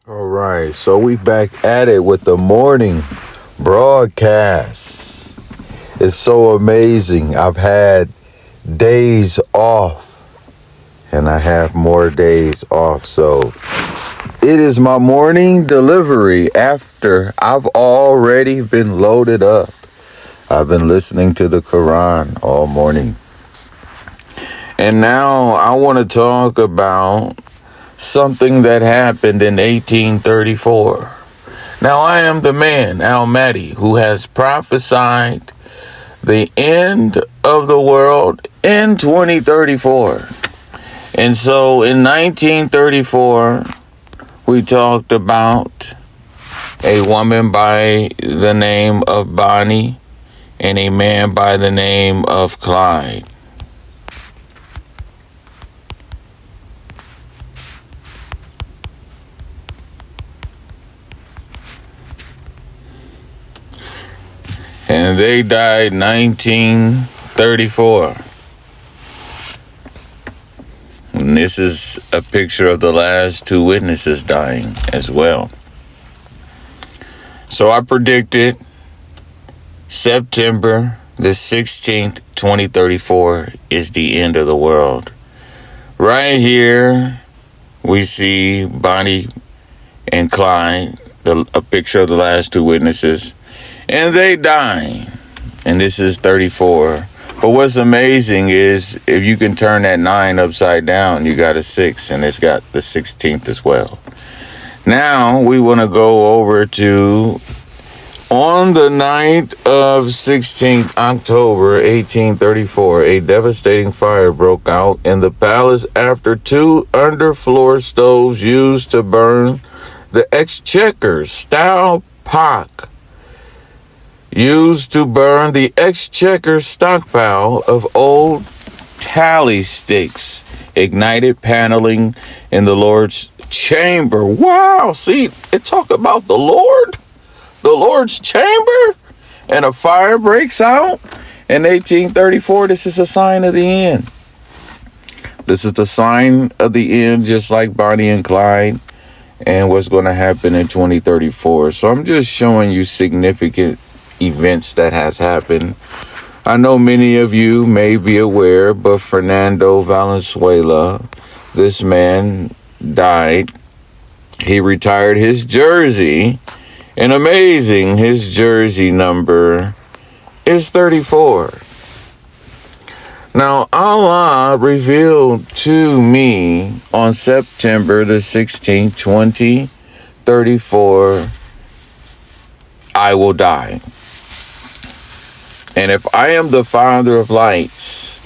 All right, so we back at it with the morning broadcast. It's so amazing. I've had days off and I have more days off. So it is my morning delivery after I've already been loaded up. I've been listening to the Quran all morning. And now I want to talk about something that happened in 1834. Now I am the man, Mahdi, who has prophesied the end of the world in 2034. And so in 1934, we talked about a woman by the name of Bonnie and a man by the name of Clyde. And they died 1934. And this is a picture of the last two witnesses dying as well. So I predicted September the 16th, 2034 is the end of the world. Right here, we see Bonnie and Clyde, a picture of the last two witnesses. And they die. And this is 34. But what's amazing is if you can turn that 9 upside down, you got a 6. And it's got the 16th as well. Now we want to go over to on the night of 16th October 1834, a devastating fire broke out in the palace after two underfloor stoves used to burn the exchequer style pot. Used to burn the exchequer stockpile of old tally sticks, ignited paneling in the Lord's chamber. Wow, see, it talk about the Lord's chamber, and a fire breaks out in 1834. This is a sign of the end. This is the sign of the end, just like Bonnie and Clyde, and what's going to happen in 2034. So I'm just showing you significant events that has happened. I know many of you may be aware, but Fernando Valenzuela, this man died. He retired his jersey, and amazing, his jersey number is 34. Now, Allah revealed to me on September the 16th, 2034, I will die. And if I am the Father of lights,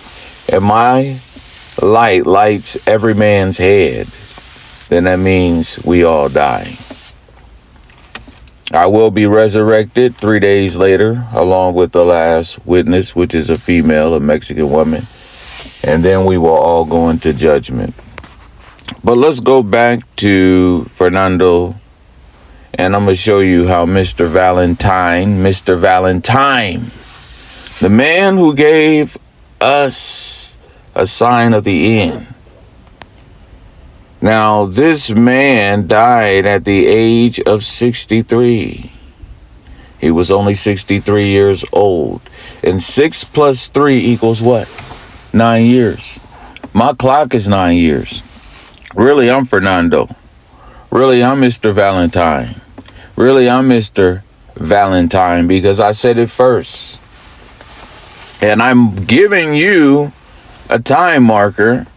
and my light lights every man's head, then that means we all die. I will be resurrected 3 days later, along with the last witness, which is a female, a Mexican woman. And then we will all go into judgment. But let's go back to Fernando, and I'm going to show you how Mr. Valentine, the man who gave us a sign of the end. Now, this man died at the age of 63. He was only 63 years old. And 6 plus 3 equals what? 9 years. My clock is 9 years. Really, I'm Fernando. Really, I'm Mr. Valentine. Really, I'm Mr. Valentine because I said it first. And I'm giving you a time marker,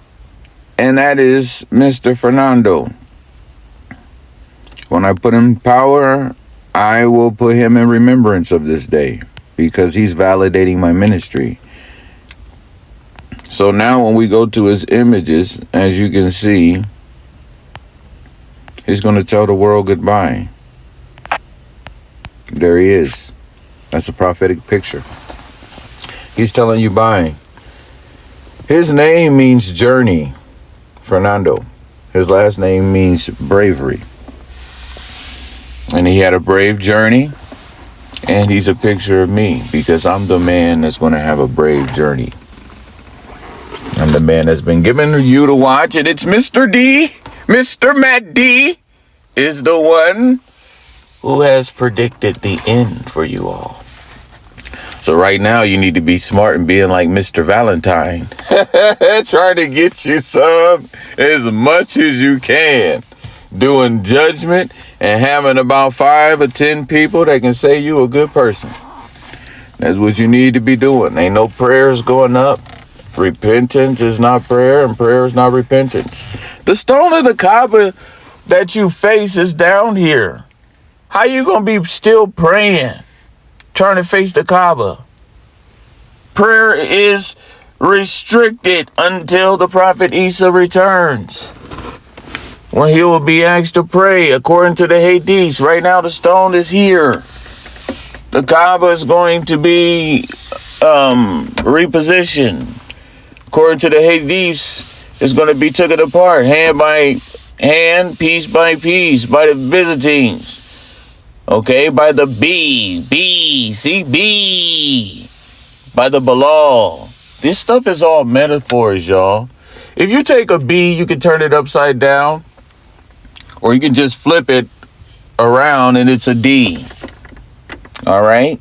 and that is Mr. Fernando. When I put him in power, I will put him in remembrance of this day because he's validating my ministry. So now when we go to his images, as you can see, he's going to tell the world goodbye. There he is. That's a prophetic picture. He's telling you bye. His name means journey, Fernando. His last name means bravery. And he had a brave journey. And he's a picture of me because I'm the man that's going to have a brave journey. I'm the man that's been given you to watch, and it's Mr. D, Mr. Mahdi, is the one who has predicted the end for you all. So right now you need to be smart and being like Mr. Valentine. Trying to get you some as much as you can. Doing judgment and having about 5 or 10 people that can say you a good person. That's what you need to be doing. Ain't no prayers going up. Repentance is not prayer and prayer is not repentance. The stone of the Kaaba that you face is down here. How you gonna be still praying, trying to face the Kaaba? Prayer is restricted until the Prophet Isa returns, when he will be asked to pray according to the Hadiths. Right now the stone is here. The Kaaba is going to be repositioned. According to the Hadiths, it's going to be taken apart, hand by hand, piece by piece, by the Byzantines. Okay, by the B, by the Bilal. This stuff is all metaphors, y'all. If you take a B, you can turn it upside down, or you can just flip it around and it's a D. All right?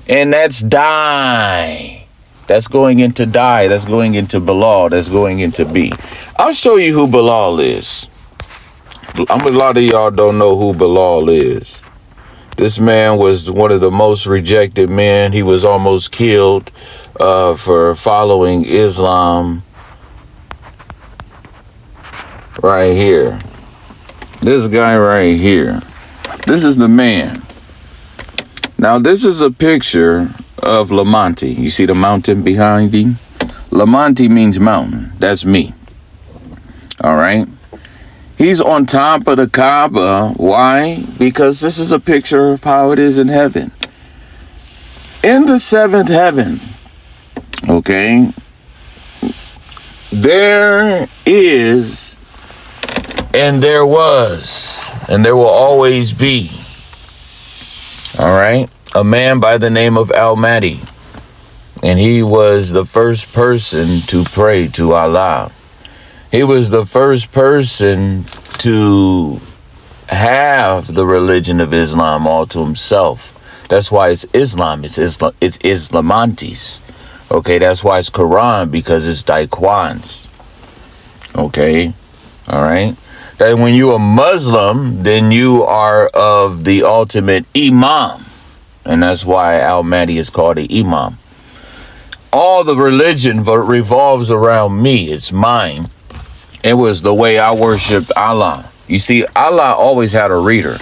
And that's die. That's going into die. That's going into Bilal. That's going into B. I'll show you who Bilal is. A lot of y'all don't know who Bilal is. This man was one of the most rejected men. He was almost killed for following Islam. Right here. This guy right here. This is the man. Now, this is a picture of Lamonti. You see the mountain behind him? Lamonti means mountain. That's me. All right? He's on top of the Kaaba. Why? Because this is a picture of how it is in heaven. In the seventh heaven, okay, there is, and there was, and there will always be, all right, a man by the name of Mahdi. And he was the first person to pray to Allah. He was the first person to have the religion of Islam all to himself. That's why it's Islam. It's Islamantes. Okay, that's why it's Quran, because it's Daquans. Okay, all right. That when you're a Muslim, then you are of the ultimate Imam. And that's why Al-Mahdi is called an Imam. All the religion revolves around me. It's mine. It was the way I worshiped Allah. You see, Allah always had a reader.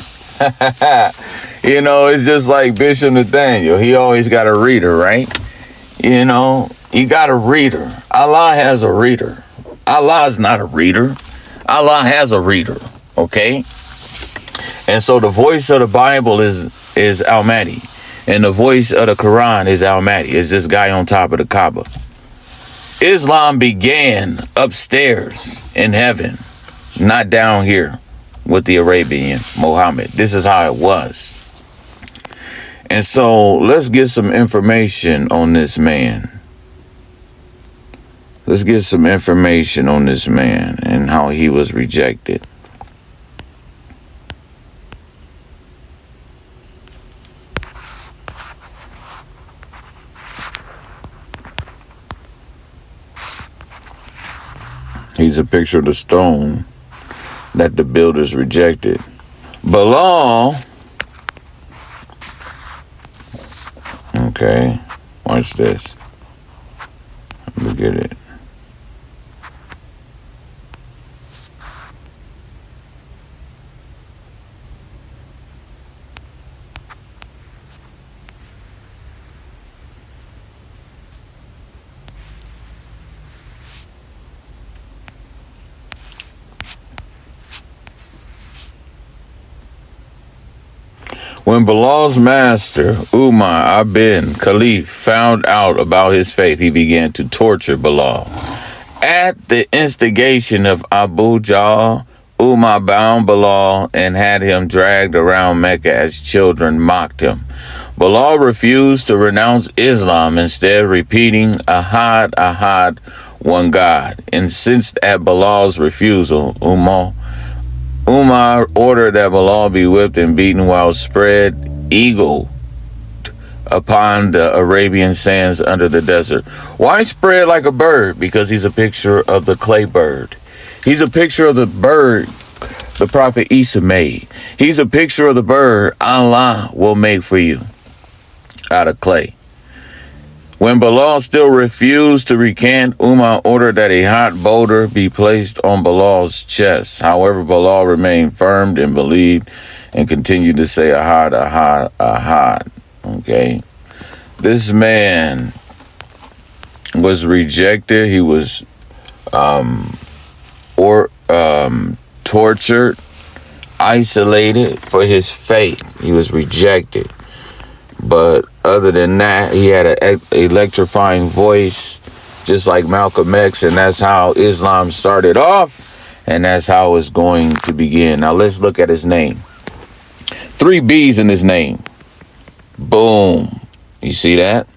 You know, it's just like Bishop Nathaniel. He always got a reader, right? You know, he got a reader. Allah has a reader. Allah is not a reader. Allah has a reader, okay? And so the voice of the Bible is Al-Mahdi. And the voice of the Quran is Al-Mahdi. Is this guy on top of the Kaaba. Islam began upstairs in heaven, not down here with the Arabian Muhammad. This is how it was. And so let's get some information on this man. Let's get some information on this man and how he was rejected. He's a picture of the stone that the builders rejected. Bilal. Okay, watch this. Look at it. When Bilal's master, Umar ibn Khalif, found out about his faith, he began to torture Bilal. At the instigation of Abu Jahl, Umar bound Bilal and had him dragged around Mecca as children mocked him. Bilal refused to renounce Islam, instead repeating Ahad, Ahad, one God. Incensed at Bilal's refusal, Umar Umar ordered that Bilal be whipped and beaten while spread eagle upon the Arabian sands under the desert. Why spread like a bird? Because he's a picture of the clay bird. He's a picture of the bird the prophet Isa made. He's a picture of the bird Allah will make for you out of clay. When Bilal still refused to recant, Umar ordered that a hot boulder be placed on Bilal's chest. However, Bilal remained firm and believed and continued to say, Ahad, Ahad, Ahad. Okay. This man was rejected. He was tortured, isolated for his faith. He was rejected. But other than that, he had an electrifying voice, just like Malcolm X, and that's how Islam started off, and that's how it's going to begin. Now let's look at his name. 3 B's in his name. Boom. You see that?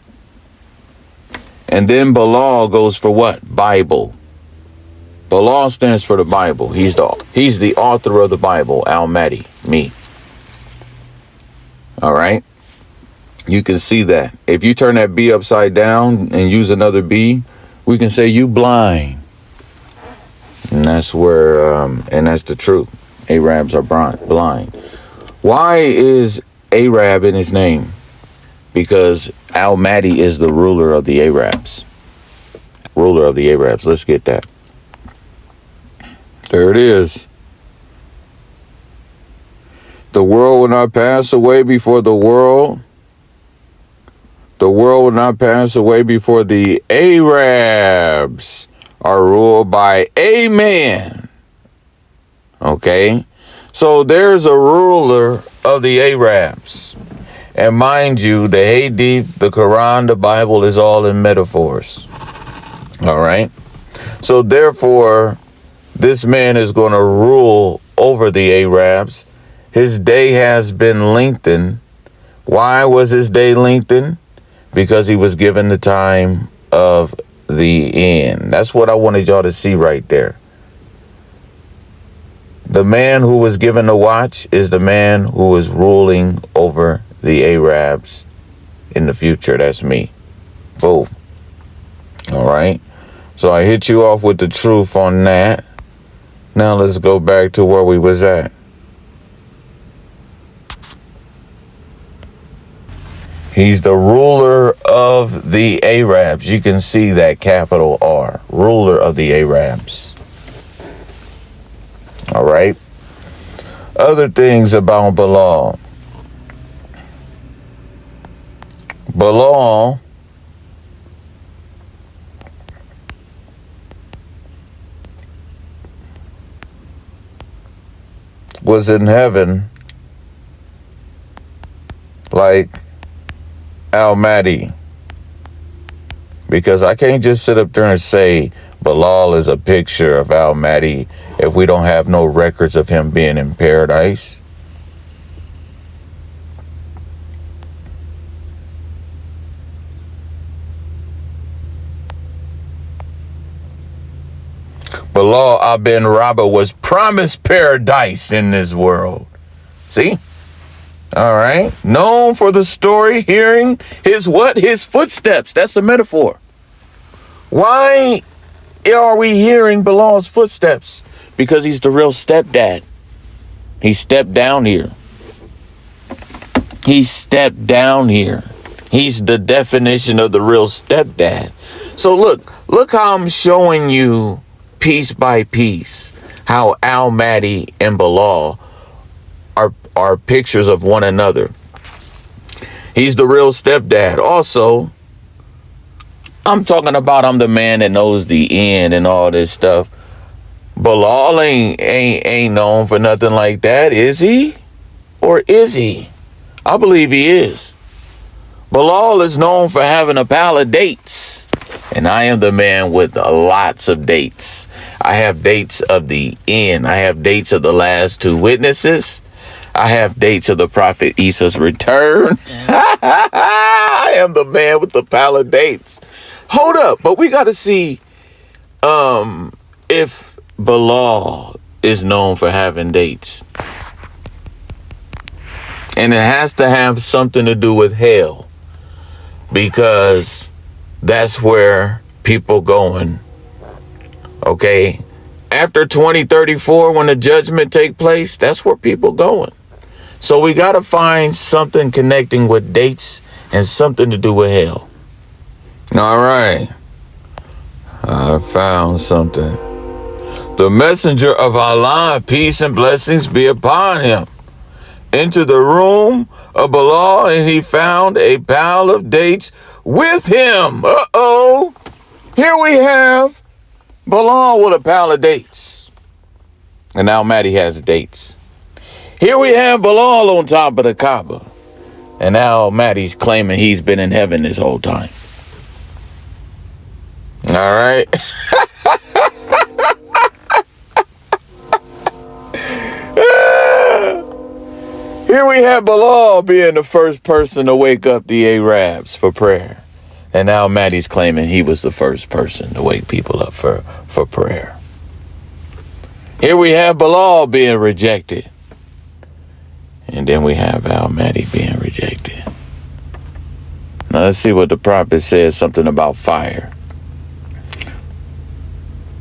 And then Bilal goes for what? Bible. Bilal stands for the Bible. He's the author of the Bible. Mahdi, me. All right. You can see that. If you turn that B upside down and use another B, we can say you blind. And that's where, and that's the truth. Arabs are blind. Why is Arab in his name? Because Mahdi is the ruler of the Arabs. Ruler of the Arabs. Let's get that. There it is. The world will not pass away before the world. The world will not pass away before the Arabs are ruled by a man. Okay? So there's a ruler of the Arabs. And mind you, the Hadith, the Quran, the Bible is all in metaphors. All right? So therefore, this man is going to rule over the Arabs. His day has been lengthened. Why was his day lengthened? Because he was given the time of the end. That's what I wanted y'all to see right there. The man who was given the watch is the man who is ruling over the Arabs in the future. That's me. Boom. All right. So I hit you off with the truth on that. Now let's go back to where we was at. He's the ruler of the Arabs. You can see that capital R. Ruler of the Arabs. All right. Other things about Bilal. Bilal was in heaven like Mahdi, because I can't just sit up there and say Bilal is a picture of Mahdi if we don't have no records of him being in paradise. Bilal ibn Rabah was promised paradise in this world. See? All right. Known for the story, hearing his what? His footsteps. That's a metaphor. Why are we hearing Bilal's footsteps? Because he's the real stepdad. He stepped down here. He stepped down here. He's the definition of the real stepdad. So look how I'm showing you piece by piece how Mahdi and Bilal are pictures of one another. He's the real stepdad. Also, I'm talking about I'm the man that knows the end and all this stuff. Bilal ain't known for nothing like that, is he? Or is he? I believe he is. Bilal is known for having a pile of dates. And I am the man with lots of dates. I have dates of the end. I have dates of the last 2 witnesses. I have dates of the Prophet Isa's return. I am the man with the pile of dates. Hold up, but we got to see if Bilal is known for having dates. And it has to have something to do with hell, because that's where people going. Okay? After 2034, when the judgment take place, that's where people going. So we got to find something connecting with dates and something to do with hell. All right. I found something. The messenger of Allah, peace and blessings be upon him, entered the room of Bilal, and he found a pile of dates with him. Uh-oh. Here we have Bilal with a pile of dates. And now Mahdi has dates. Here we have Bilal on top of the Kaaba. And now Mahdi's claiming he's been in heaven this whole time. All right. Here we have Bilal being the first person to wake up the Arabs for prayer. And now Mahdi's claiming he was the first person to wake people up for prayer. Here we have Bilal being rejected. And then we have Mahdi being rejected. Now let's see what the prophet says, something about fire.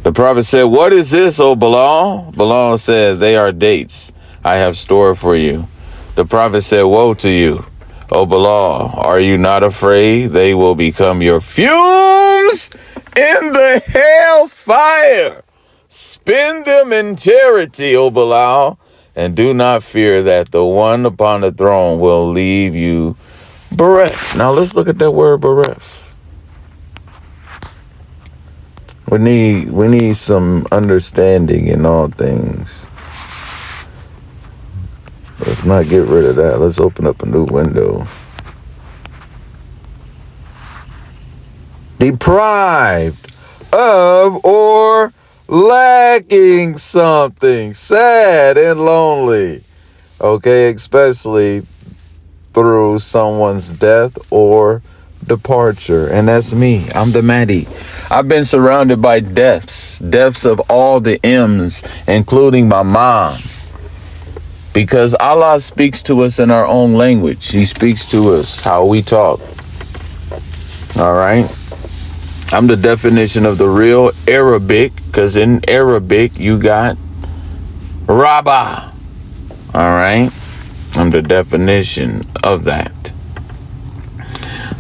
The prophet said, "What is this, O Bilal?" Bilal said, "They are dates I have stored for you." The prophet said, "Woe to you, O Bilal, are you not afraid they will become your fumes in the hell fire? Spend them in charity, O Bilal, and do not fear that the one upon the throne will leave you bereft." Now let's look at that word bereft. We need some understanding in all things. Let's not get rid of that. Let's open up a new window. Deprived of or lacking something, sad and lonely. Okay, especially through someone's death or departure. And that's me. I'm the Mahdi. I've been surrounded by deaths of all the M's, including my mom. Because Allah speaks to us in our own language. He speaks to us how we talk. All right. I'm the definition of the real Arabic, because in Arabic you got Rabba. All right. I'm the definition of that.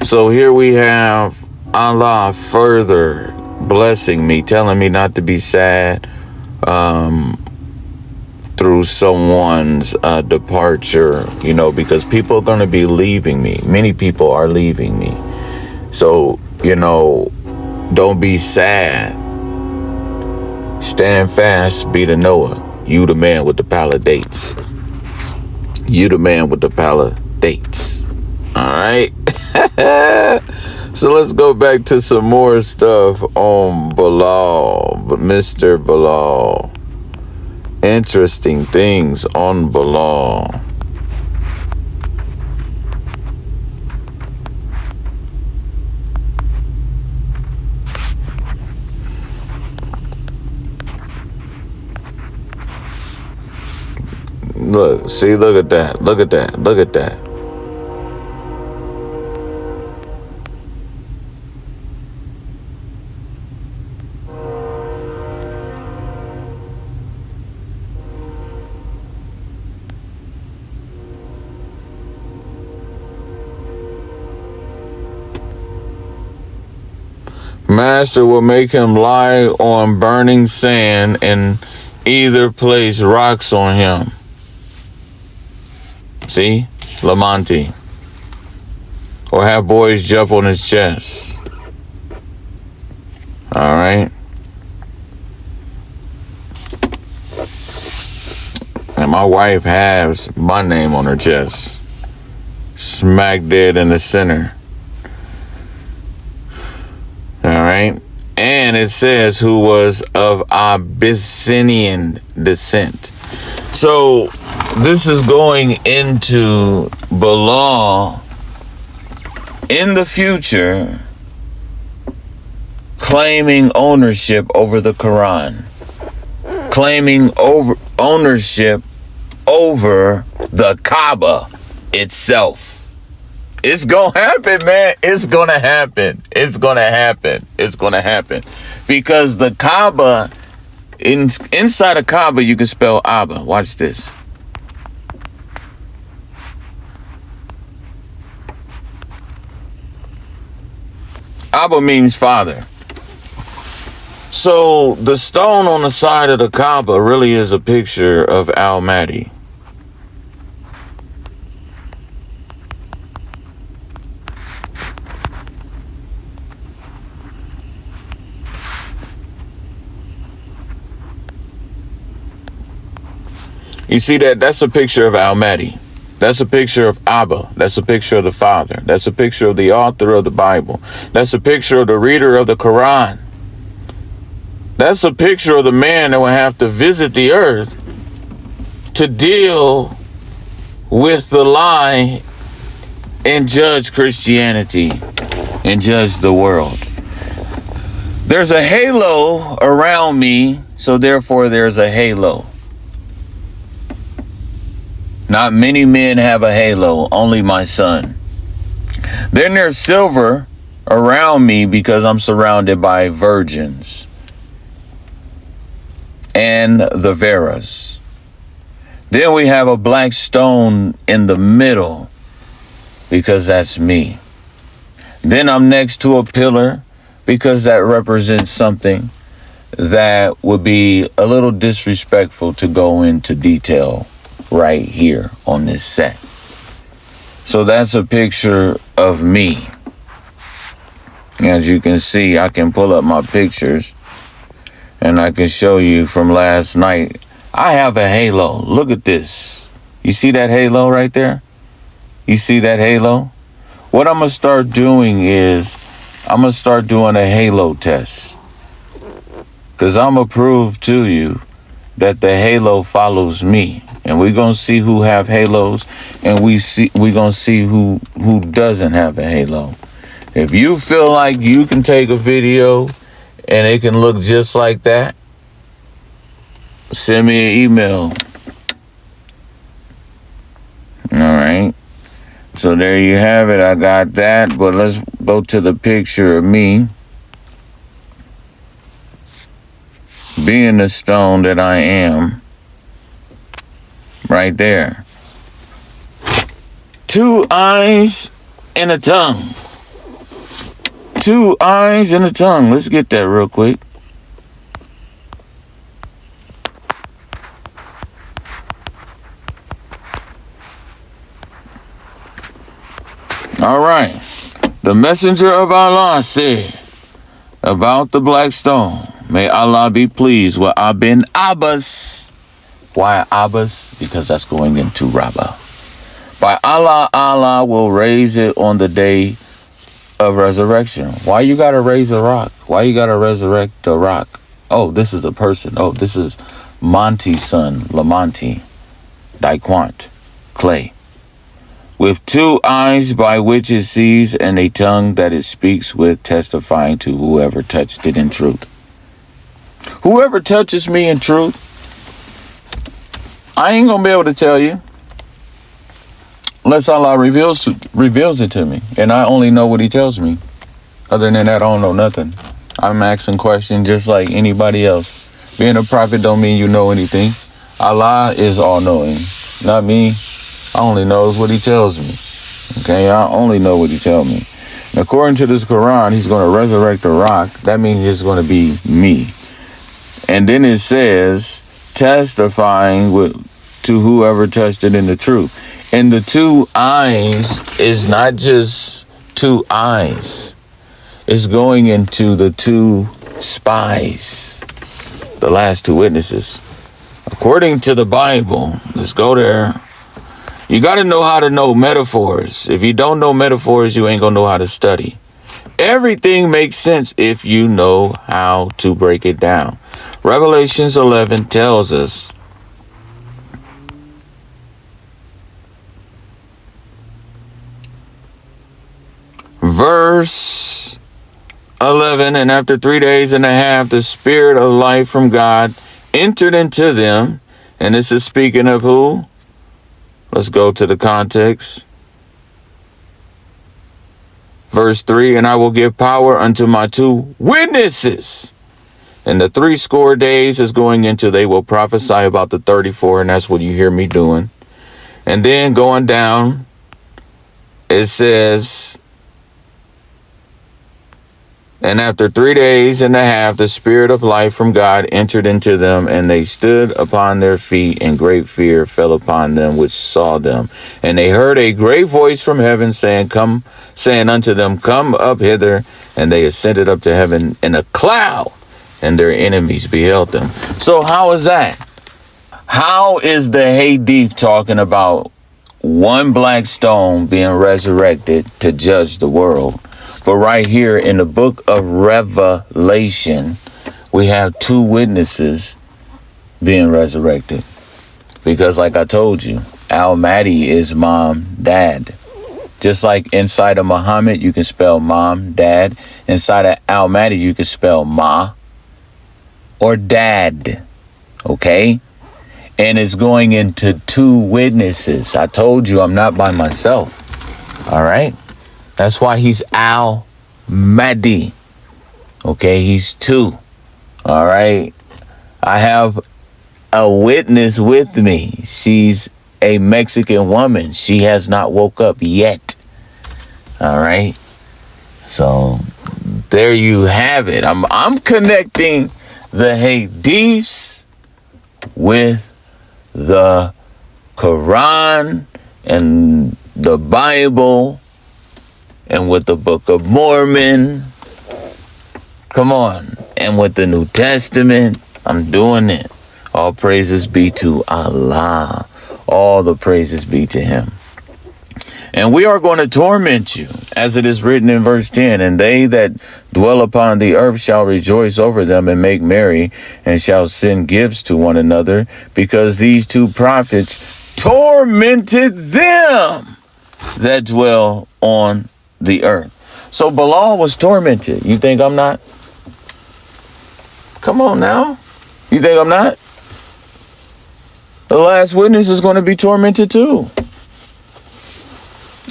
So here we have Allah further blessing me, telling me not to be sad through someone's departure, because people are going to be leaving me. Many people are leaving me. So, don't be sad. Stand fast, be the Noah. You the man with the pile of dates. You the man with the pile of dates. All right. So let's go back to some more stuff on Bilal, Mr. Bilal. Interesting things on Bilal. Look at that. Look at that. Master will make him lie on burning sand and either place rocks on him. See? Lamonti. Or have boys jump on his chest. All right. And my wife has my name on her chest. Smack dead in the center. All right. And it says who was of Abyssinian descent. So this is going into Bilal in the future claiming ownership over the Quran, claiming ownership over the Kaaba itself. It's gonna happen, man. It's gonna happen. It's gonna happen. It's gonna happen. Because the Kaaba, inside a Kaaba, you can spell Abba. Watch this. Abba means father. So the stone on the side of the Kaaba really is a picture of Mahdi. You see that? That's a picture of Mahdi. That's a picture of Abba. That's a picture of the Father. That's a picture of the author of the Bible. That's a picture of the reader of the Quran. That's a picture of the man that will have to visit the earth to deal with the lie and judge Christianity and judge the world. There's a halo around me, so therefore there's a halo. Not many men have a halo, only my son. Then there's silver around me because I'm surrounded by virgins and the Veras. Then we have a black stone in the middle because that's me. Then I'm next to a pillar because that represents something that would be a little disrespectful to go into detail right here on this set. So that's a picture of me. As you can see, I can pull up my pictures and I can show you from last night. I have a halo. Look at this. You see that halo right there? You see that halo? What I'm going to start doing is I'm going to start doing a halo test. Because I'm going to prove to you that the halo follows me. And we're going to see who have halos, and we're going to see who doesn't have a halo. If you feel like you can take a video and it can look just like that, send me an email. All right. So there you have it. I got that. But let's go to the picture of me being the stone that I am. Right there. 2 eyes and a tongue. 2 eyes and a tongue. Let's get that real quick. All right. The messenger of Allah said about the black stone, may Allah be pleased with Ibn Abbas. Why Abbas? Because that's going into Rabbah. By Allah, Allah will raise it on the day of resurrection. Why you gotta raise a rock? Why you gotta resurrect a rock? Oh, this is a person. Oh, this is Monty's son, Lamonti, Daquant, Clay. With 2 eyes by which it sees and a tongue that it speaks with, testifying to whoever touched it in truth. Whoever touches me in truth, I ain't gonna be able to tell you unless Allah reveals it to me, and I only know what he tells me. Other than that, I don't know nothing. I'm asking questions just like anybody else. Being a prophet don't mean you know anything. Allah is all-knowing, not me. I only knows what he tells me. Okay, I only know what he tells me. And according to this Quran, he's going to resurrect a rock. That means it's going to be me. And then it says, testifying to whoever touched it in the truth. And the 2 eyes is not just 2 eyes. It's going into the 2 spies, the last 2 witnesses. According to the Bible, let's go there. You got to know how to know metaphors. If you don't know metaphors, you ain't going to know how to study. Everything makes sense if you know how to break it down. Revelations 11 tells us verse 11, and after 3 days and a half, the spirit of life from God entered into them. And this is speaking of who? Let's go to the context. Verse 3, and I will give power unto my 2 witnesses. And the 60 days is going into they will prophesy about the 34, and that's what you hear me doing. And then going down, it says, and after 3 days and a half, the spirit of life from God entered into them, and they stood upon their feet, and great fear fell upon them which saw them. And they heard a great voice from heaven saying unto them, come up hither. And they ascended up to heaven in a cloud, and their enemies beheld them. So how is that? How is the Hadith talking about one black stone being resurrected to judge the world? But right here in the book of Revelation, we have 2 witnesses being resurrected. Because like I told you, Mahdi is mom, dad. Just like inside of Muhammad, you can spell mom, dad. Inside of Mahdi, you can spell ma or dad. Okay? And it's going into 2 witnesses. I told you I'm not by myself. All right? That's why he's Mahdi. Okay, he's 2. All right. I have a witness with me. She's a Mexican woman. She has not woke up yet. All right. So there you have it. I'm connecting the Hadiths with the Quran and the Bible and with the Book of Mormon. Come on. And with the New Testament. I'm doing it. All praises be to Allah. All the praises be to him. And we are going to torment you, as it is written in verse 10. And they that dwell upon the earth shall rejoice over them and make merry, and shall send gifts to one another, because these 2 prophets tormented them that dwell on the earth. So Bilal was tormented. You think I'm not? Come on now. You think I'm not? The last witness is going to be tormented too.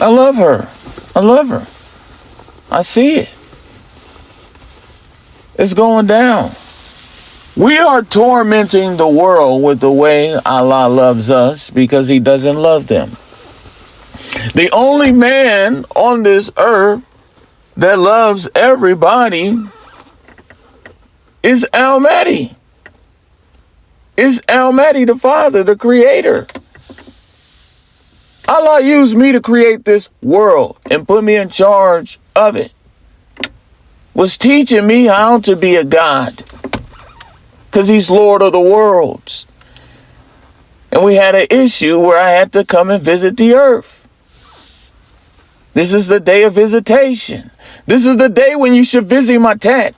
I love her. I love her. I see it. It's going down. We are tormenting the world with the way Allah loves us because he doesn't love them. The only man on this earth that loves everybody is Mahdi. Is Mahdi the Father, the Creator. Allah used me to create this world and put me in charge of it. Was teaching me how to be a God. Because he's Lord of the worlds. And we had an issue where I had to come and visit the earth. This is the day of visitation. This is the day when you should visit my tat.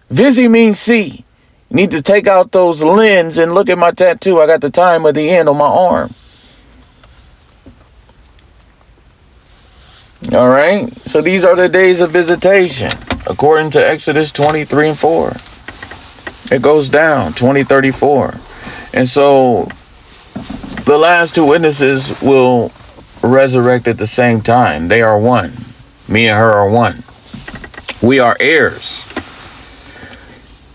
Visit means see. You need to take out those lens and look at my tattoo. I got the time of the end on my arm. All right. So these are the days of visitation. According to Exodus 23 and 4. It goes down, 2034. And so the last 2 witnesses will resurrect at the same time. They are one. Me and her are one. We are heirs.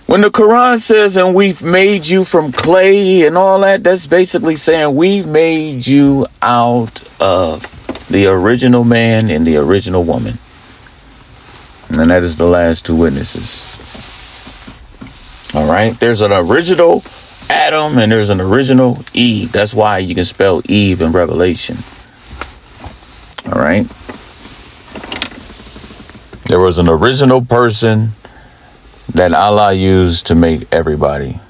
When the Quran says, and we've made you from clay and all that, that's basically saying we've made you out of the original man and the original woman. And that is the last 2 witnesses. All right. There's an original Adam and there's an original Eve. That's why you can spell Eve in Revelation. All right. There was an original person that Allah used to make everybody,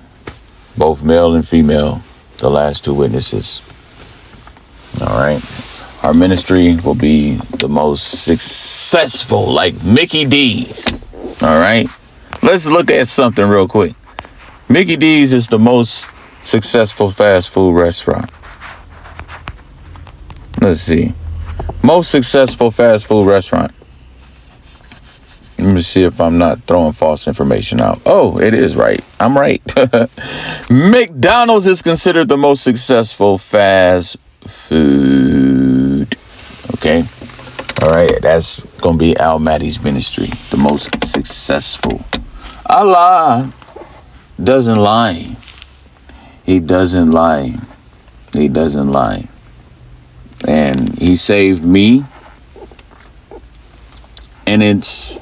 both male and female, the last 2 witnesses. All right. Our ministry will be the most successful, like Mickey D's. All right. Let's look at something real quick. Mickey D's is the most successful fast food restaurant. Let's see. Most successful fast food restaurant. Let me see if I'm not throwing false information out. Oh, it is right. I'm right. McDonald's is considered the most successful fast food. Okay. All right. That's going to be Al Mahdi's ministry. The most successful. Allah doesn't lie. He doesn't lie. He doesn't lie. And he saved me. And it's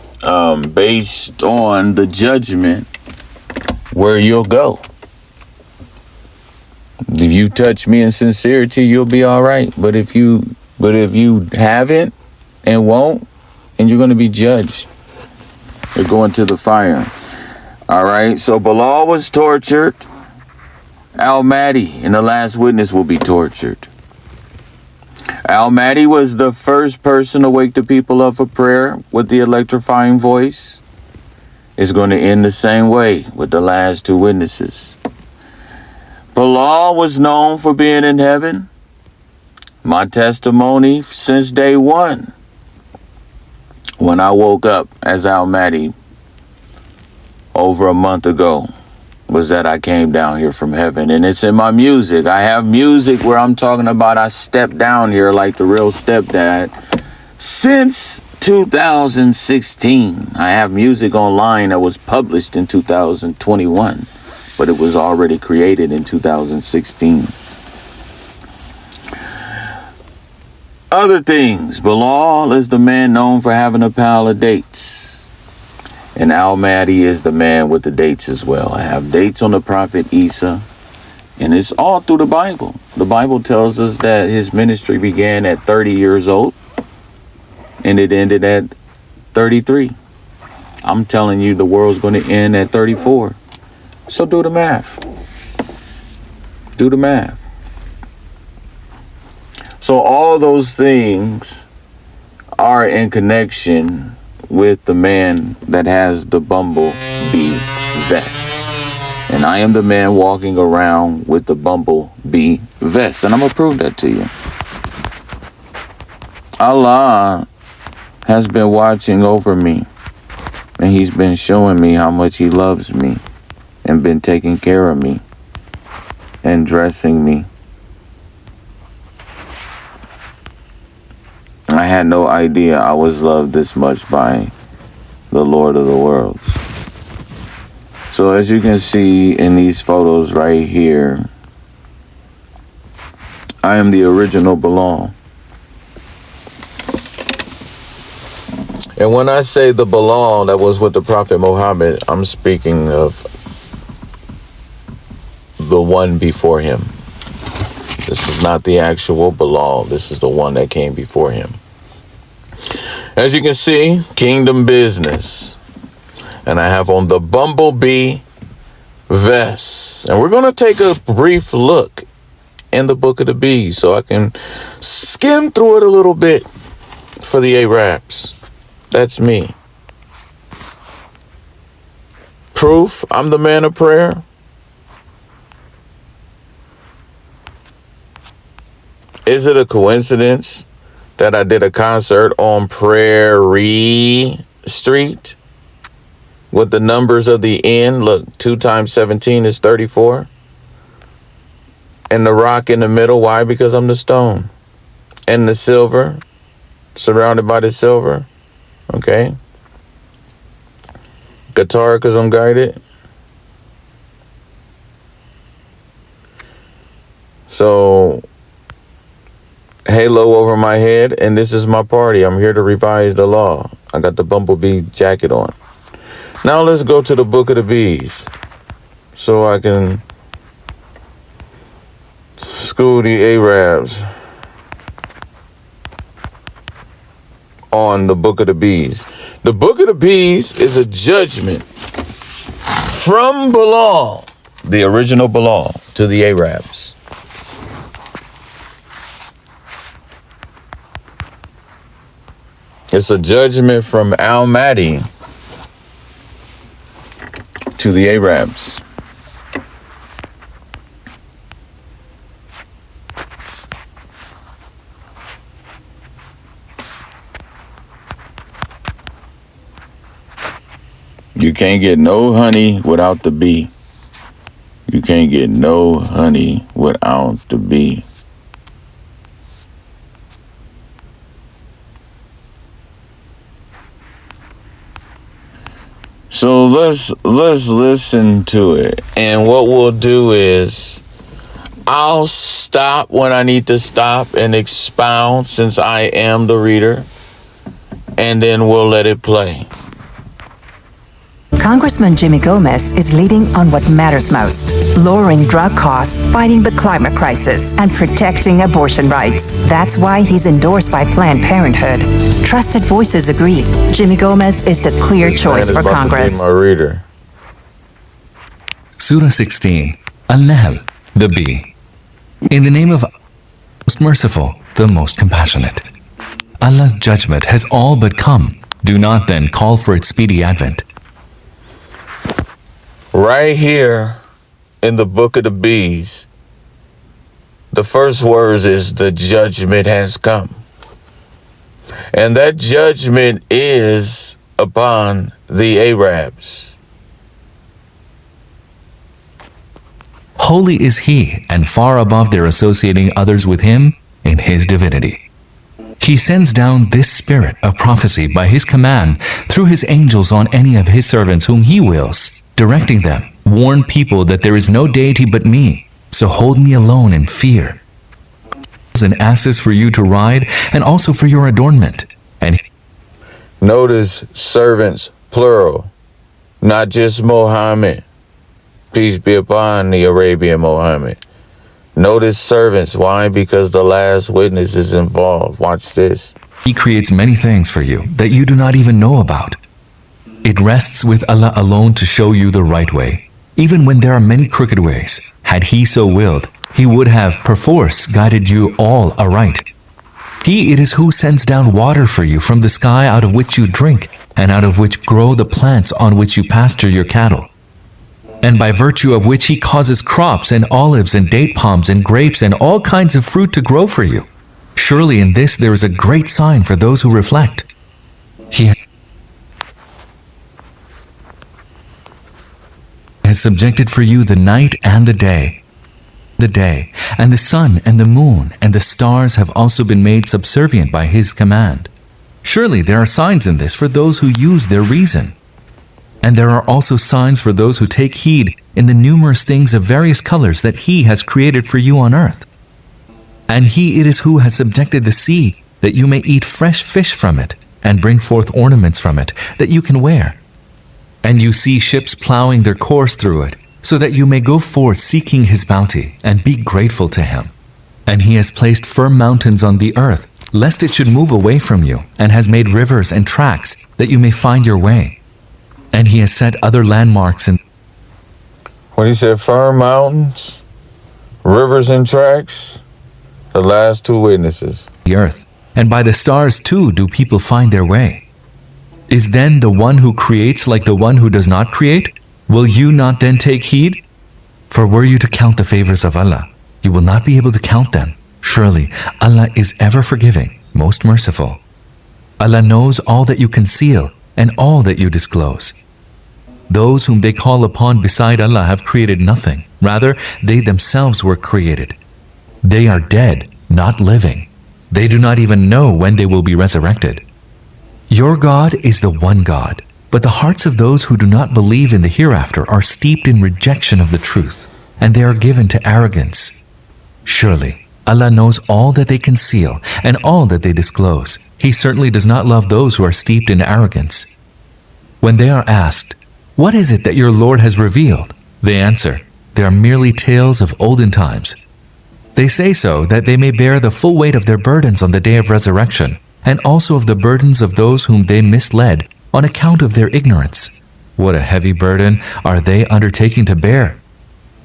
based on the judgment where you'll go. If you touch me in sincerity, you'll be all right. But if you haven't and won't, and you're going to be judged. You're going to the fire. All right. So Bilal was tortured. Al Mahdi and the last witness will be tortured. Al Mahdi was the first person to wake the people up for prayer with the electrifying voice. It's going to end the same way with the last two witnesses. Bilal was known for being in heaven. My testimony since day one, when I woke up as Al Mahdi over a month ago, was that I came down here from heaven. And it's in my music. I have music where I'm talking about I stepped down here like the real stepdad since 2016. I have music online that was published in 2021, but it was already created in 2016. Other things. Bilal is the man known for having a pile of dates. And Al Mahdi is the man with the dates as well. I have dates on the prophet Isa. And it's all through the Bible. The Bible tells us that his ministry began at 30 years old. And it ended at 33. I'm telling you the world's going to end at 34. So do the math. Do the math. So all those things are in connection with the man that has the bumblebee vest. And I am the man walking around with the bumblebee vest. And I'm going to prove that to you. Allah has been watching over me. And he's been showing me how much he loves me. And been taking care of me. And dressing me. I had no idea I was loved this much by the Lord of the worlds. So as you can see in these photos right here, I am the original Bilal. And when I say the Bilal that was with the Prophet Muhammad, I'm speaking of the one before him. This is not the actual Bilal. This is the one that came before him. As you can see, kingdom business. And I have on the bumblebee vest. And we're going to take a brief look in the Book of the Bees so I can skim through it a little bit for the Arabs. That's me. Proof, I'm the man of prayer. Is it a coincidence that I did a concert on Prairie Street with the numbers of the end? Look, 2 times 17 is 34. And the rock in the middle, why? Because I'm the stone. And the silver, surrounded by the silver, okay? Guitar, because I'm guided. So halo over my head, and this is my party. I'm here to revise the law. I got the bumblebee jacket on. Now let's go to the Book of the Bees so I can school the Arabs on the Book of the Bees. The Book of the Bees is a judgment from Bilal, the original Bilal, to the Arabs. It's a judgment from Al Mahdi to the Arabs. You can't get no honey without the bee. You can't get no honey without the bee. So let's listen to it. And what we'll do is I'll stop when I need to stop and expound since I am the reader. And then we'll let it play. Congressman Jimmy Gomez is leading on what matters most: lowering drug costs, fighting the climate crisis, and protecting abortion rights. That's why he's endorsed by Planned Parenthood. Trusted voices agree. Jimmy Gomez is the clear choice for Congress. My reader. Surah 16, Al-Nahl, the bee. In the name of most merciful, the most compassionate. Allah's judgment has all but come. Do not then call for its speedy advent. Right here in the book of the bees, the first words is the judgment has come. And that judgment is upon the Arabs. Holy is He, and far above their associating others with Him in His divinity. He sends down this spirit of prophecy by His command through His angels on any of His servants whom He wills, directing them, warn people that there is no deity but me, so hold me alone in fear. And asses for you to ride, and also for your adornment. And notice servants, plural, not just Mohammed. Peace be upon the Arabian Mohammed. Notice servants. Why? Because the last witness is involved. Watch this. He creates many things for you that you do not even know about. It rests with Allah alone to show you the right way, even when there are many crooked ways. Had He so willed, He would have perforce guided you all aright. He it is who sends down water for you from the sky, out of which you drink, and out of which grow the plants on which you pasture your cattle, and by virtue of which He causes crops and olives and date palms and grapes and all kinds of fruit to grow for you. Surely in this there is a great sign for those who reflect. He has subjected for you the night and the day, and the sun and the moon and the stars have also been made subservient by His command. Surely there are signs in this for those who use their reason. And there are also signs for those who take heed in the numerous things of various colors that He has created for you on earth. And He it is who has subjected the sea, that you may eat fresh fish from it, and bring forth ornaments from it, that you can wear. And you see ships plowing their course through it, so that you may go forth seeking His bounty, and be grateful to Him. And He has placed firm mountains on the earth, lest it should move away from you, and has made rivers and tracks, that you may find your way. And He has set other landmarks in. When He said firm mountains, rivers and tracks, the last two witnesses. The earth, and by the stars too do people find their way. Is then the one who creates like the one who does not create? Will you not then take heed? For were you to count the favors of Allah, you will not be able to count them. Surely Allah is ever forgiving, most merciful. Allah knows all that you conceal and all that you disclose. Those whom they call upon beside Allah have created nothing. Rather, they themselves were created. They are dead, not living. They do not even know when they will be resurrected. Your God is the one God, but the hearts of those who do not believe in the hereafter are steeped in rejection of the truth, and they are given to arrogance. Surely, Allah knows all that they conceal and all that they disclose. He certainly does not love those who are steeped in arrogance. When they are asked, "What is it that your Lord has revealed?" they answer, "They are merely tales of olden times." They say so that they may bear the full weight of their burdens on the day of resurrection, and also of the burdens of those whom they misled on account of their ignorance. What a heavy burden are they undertaking to bear!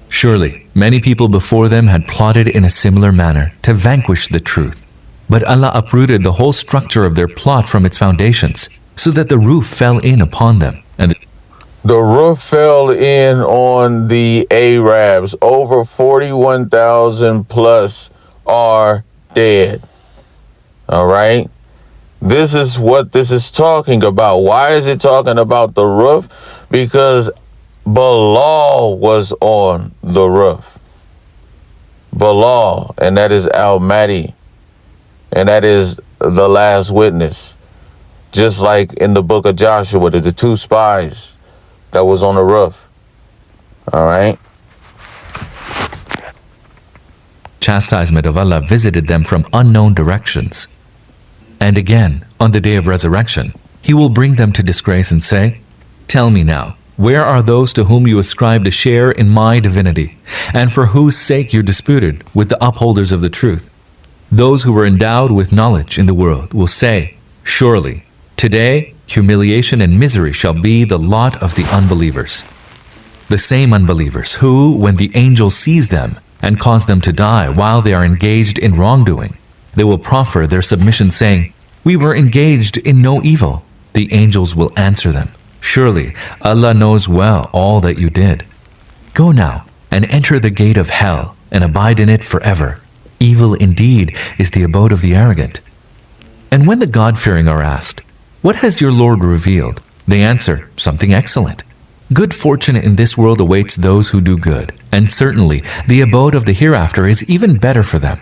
Surely, many people before them had plotted in a similar manner to vanquish the truth. But Allah uprooted the whole structure of their plot from its foundations, so that the roof fell in upon them. And the roof fell in on the Arabs. Over 41,000 plus are dead. All right? This is what this is talking about. Why is it talking about the roof? Because Bilal was on the roof. Bilal, and that is Mahdi, and that is the last witness. Just like in the book of Joshua, the two spies that was on the roof. All right. Chastisement of Allah visited them from unknown directions. And again, on the day of resurrection, He will bring them to disgrace and say, "Tell me now, where are those to whom you ascribed a share in my divinity, and for whose sake you disputed with the upholders of the truth?" Those who were endowed with knowledge in the world will say, "Surely, today humiliation and misery shall be the lot of the unbelievers." The same unbelievers who, when the angel sees them and cause them to die while they are engaged in wrongdoing, they will proffer their submission saying, "We were engaged in no evil." The angels will answer them, "Surely Allah knows well all that you did. Go now and enter the gate of hell and abide in it forever. Evil indeed is the abode of the arrogant." And when the God-fearing are asked, "What has your Lord revealed?" they answer, "Something excellent. Good fortune in this world awaits those who do good, and certainly the abode of the hereafter is even better for them.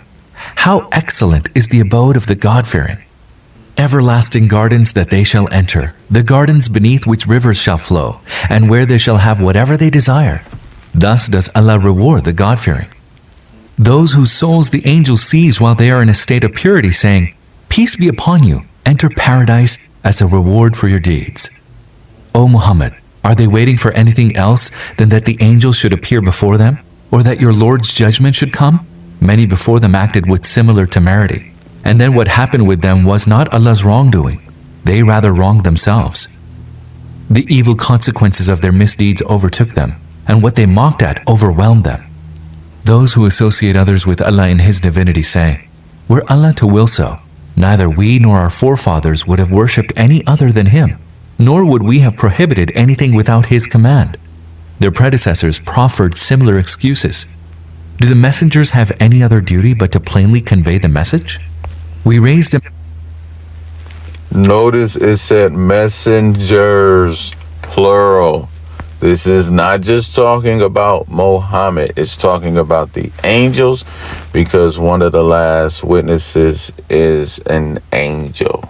How excellent is the abode of the God-fearing! Everlasting gardens that they shall enter, the gardens beneath which rivers shall flow, and where they shall have whatever they desire. Thus does Allah reward the God-fearing. Those whose souls the angel sees while they are in a state of purity, saying, "Peace be upon you, enter paradise as a reward for your deeds." O Muhammad, are they waiting for anything else than that the angels should appear before them, or that your Lord's judgment should come? Many before them acted with similar temerity, and then what happened with them was not Allah's wrongdoing. They rather wronged themselves. The evil consequences of their misdeeds overtook them, and what they mocked at overwhelmed them. Those who associate others with Allah in His divinity say, "Were Allah to will so, neither we nor our forefathers would have worshipped any other than Him, nor would we have prohibited anything without His command." Their predecessors proffered similar excuses. Do the messengers have any other duty but to plainly convey the message? We raised a... Notice it said messengers, plural. This is not just talking about Muhammad. It's talking about the angels, because one of the last witnesses is an angel.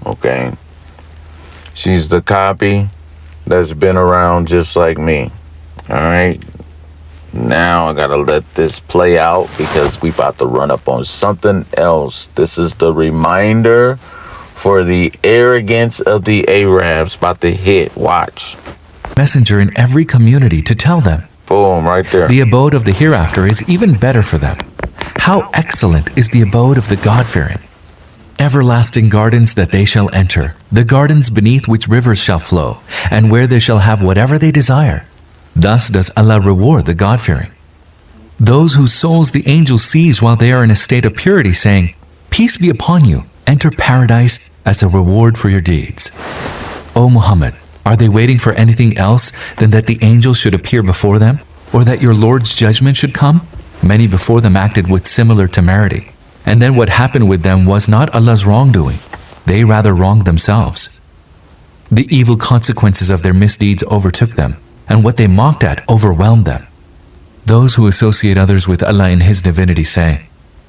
Okay? She's the copy that's been around just like me. All right? Now I gotta let this play out because we about to run up on something else. This is the reminder for the arrogance of the Arabs about to hit. Watch. messenger in every community to tell them, Boom, right there. the abode of the hereafter is even better for them. How excellent is the abode of the God-fearing! Everlasting gardens that they shall enter, the gardens beneath which rivers shall flow, and where they shall have whatever they desire. Thus does Allah reward the God-fearing. Those whose souls the angel sees while they are in a state of purity, saying, "Peace be upon you, enter paradise as a reward for your deeds." O Muhammad, are they waiting for anything else than that the angels should appear before them, or that your Lord's judgment should come? Many before them acted with similar temerity, and then what happened with them was not Allah's wrongdoing. They rather wronged themselves. The evil consequences of their misdeeds overtook them, and what they mocked at overwhelmed them. Those who associate others with Allah in His divinity say,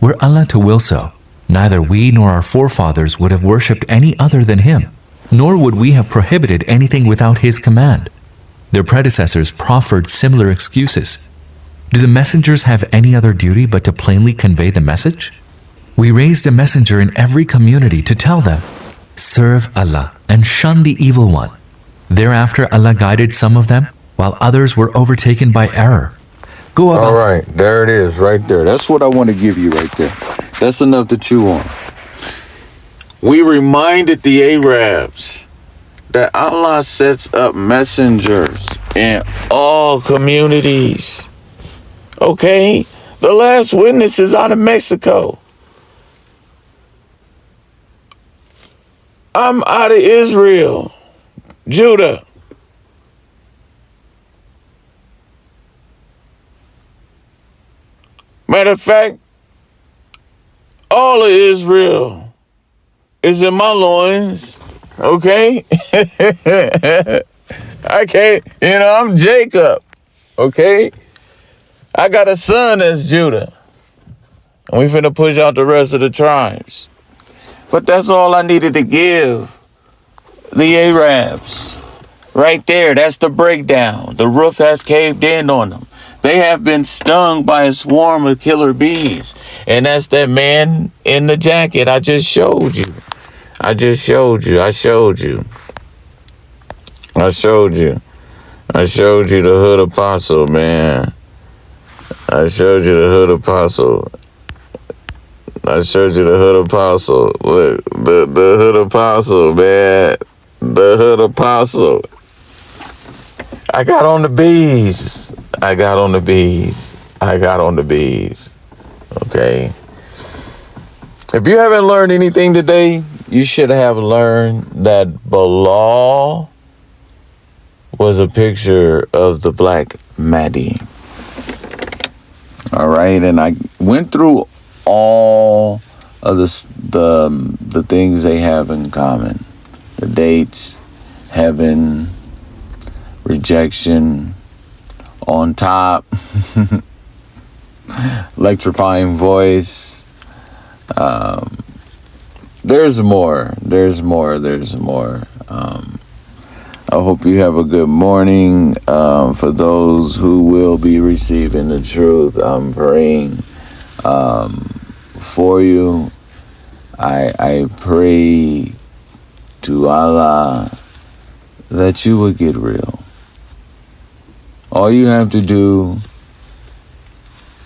"Were Allah to will so, neither we nor our forefathers would have worshipped any other than Him, nor would we have prohibited anything without His command." Their predecessors proffered similar excuses. Do the messengers have any other duty but to plainly convey the message? We raised a messenger in every community to tell them, "Serve Allah and shun the evil one." Thereafter Allah guided some of them, while others were overtaken by error. Go about. All right, there it is, right there. That's what I want to give you right there. That's enough to chew on. We reminded the Arabs that Allah sets up messengers in all communities. Okay? The last witness is out of Mexico. I'm out of Israel, Judah. Matter of fact, all of Israel is in my loins. Okay? I can't, I'm Jacob. Okay? I got a son that's Judah. And we finna push out the rest of the tribes. But that's all I needed to give the Arabs. Right there, that's the breakdown. The roof has caved in on them. They have been stung by a swarm of killer bees. And that's that man in the jacket I just showed you. I showed you the hood apostle, man. I showed you the hood apostle. Look, the hood apostle, man. The hood apostle. I got on the bees. Okay. If you haven't learned anything today, you should have learned that Bilal was a picture of the black Mahdi. All right, and I went through all of the things they have in common. The dates, heaven, rejection, on top, electrifying voice. There's more. I hope you have a good morning. For those who will be receiving the truth, I'm praying for you. I pray to Allah that you would get real. All you have to do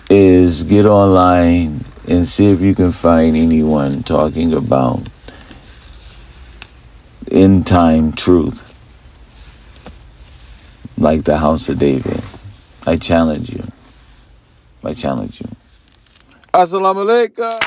is get online and see if you can find anyone talking about end time truth like the house of David. I challenge you. Assalamu alaikum.